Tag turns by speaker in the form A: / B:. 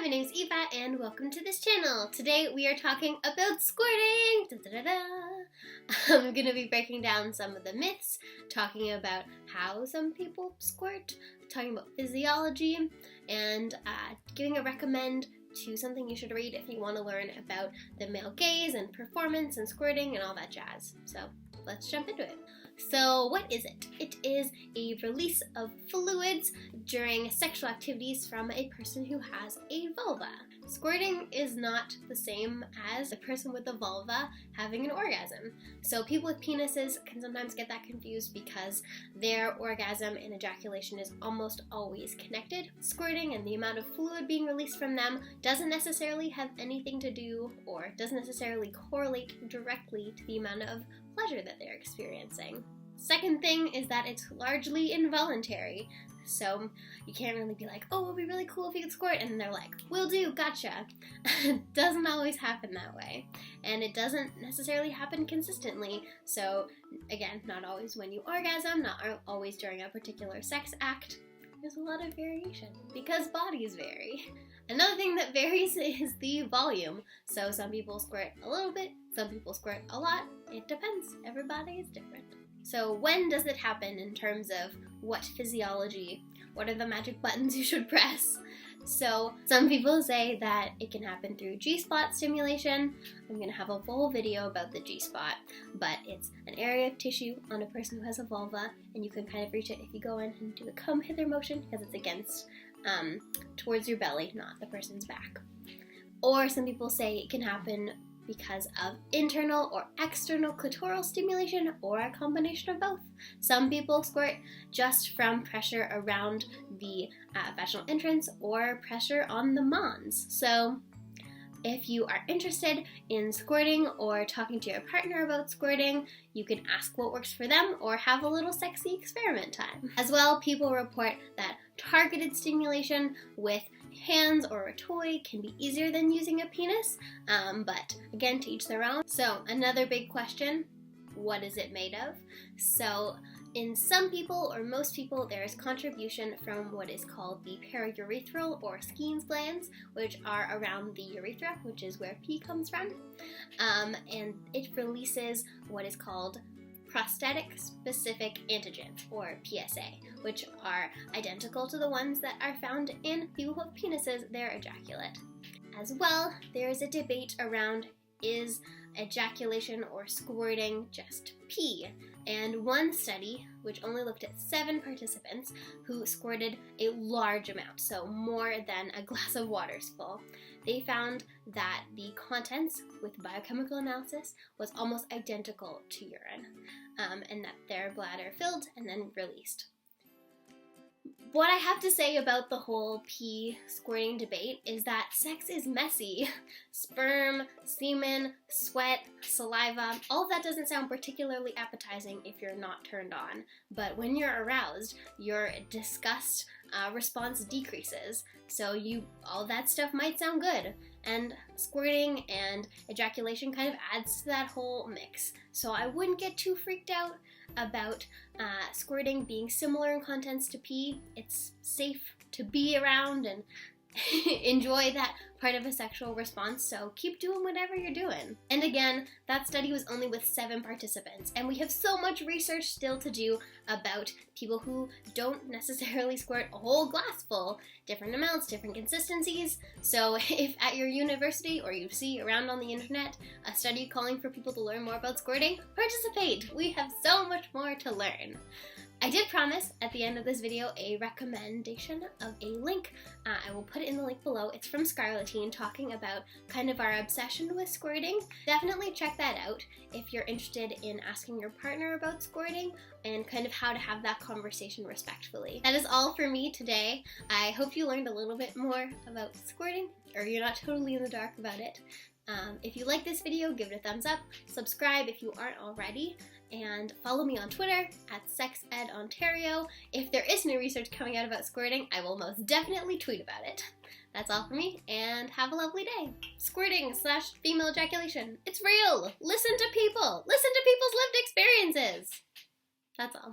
A: my name is Eva and welcome to this channel. Today we are talking about squirting. I'm going to be breaking down some of the myths, talking about how some people squirt, talking about physiology, and giving a recommend to something you should read if you want to learn about the male gaze and performance and squirting and all that jazz. So let's jump into it. So what is it? It is a release of fluids during sexual activities from a person who has a vulva. Squirting is not the same as a person with a vulva having an orgasm. So people with penises can sometimes get that confused because their orgasm and ejaculation is almost always connected. Squirting and the amount of fluid being released from them doesn't necessarily have anything to do or doesn't necessarily correlate directly to the amount of pleasure that they're experiencing. Second thing is that it's largely involuntary. So you can't really be like, oh, it would be really cool if you could squirt, and they're like, will do, gotcha. It doesn't always happen that way. And it doesn't necessarily happen consistently. So again, not always when you orgasm, not always during a particular sex act. There's a lot of variation because bodies vary. Another thing that varies is the volume. So some people squirt a little bit, some people squirt a lot. It depends. Everybody is different. So when does it happen in terms of what physiology? What are the magic buttons you should press? So some people say that it can happen through G-spot stimulation. I'm going to have a full video about the G-spot, but it's an area of tissue on a person who has a vulva, and you can kind of reach it if you go in and do a come hither motion because it's against, towards your belly, not the person's back. Or some people say it can happen because of internal or external clitoral stimulation, or a combination of both. Some people squirt just from pressure around the vaginal entrance or pressure on the mons. So if you are interested in squirting or talking to your partner about squirting, you can ask what works for them or have a little sexy experiment time. As well, people report that targeted stimulation with hands or a toy can be easier than using a penis, but again, to each their own. So another big question, what is it made of? So in some people, or most people, there is contribution from what is called the paraurethral or Skene's glands, which are around the urethra, which is where pee comes from, and it releases what is called prosthetic specific antigens, or PSA, which are identical to the ones that are found in people who have penises, their ejaculate. As well, there is a debate around, is ejaculation or squirting just pee? And one study, which only looked at 7 participants who squirted a large amount, so more than a glass of water's full, they found that the contents with biochemical analysis was almost identical to urine, and that their bladder filled and then released. What I have to say about the whole pee squirting debate is that sex is messy. Sperm, semen, sweat, saliva, all of that doesn't sound particularly appetizing if you're not turned on. But when you're aroused, your disgust response decreases. So all that stuff might sound good. And squirting and ejaculation kind of adds to that whole mix. So I wouldn't get too freaked out about squirting being similar in contents to pee. It's safe to be around and enjoy that part of a sexual response, so keep doing whatever you're doing. And again, that study was only with 7 participants, and we have so much research still to do about people who don't necessarily squirt a whole glass full, different amounts, different consistencies. So if at your university or you see around on the internet a study calling for people to learn more about squirting, participate! We have so much more to learn. I did promise at the end of this video a recommendation of a link. I will put it in the link below. It's from Scarletine, talking about kind of our obsession with squirting. Definitely check that out if you're interested in asking your partner about squirting and kind of how to have that conversation respectfully. That is all for me today. I hope you learned a little bit more about squirting, or you're not totally in the dark about it. If you like this video, give it a thumbs up, subscribe if you aren't already, and follow me on Twitter at SexEdOntario. If there is new research coming out about squirting, I will most definitely tweet about it. That's all for me, and have a lovely day. Squirting/female ejaculation. It's real! Listen to people! Listen to people's lived experiences! That's all.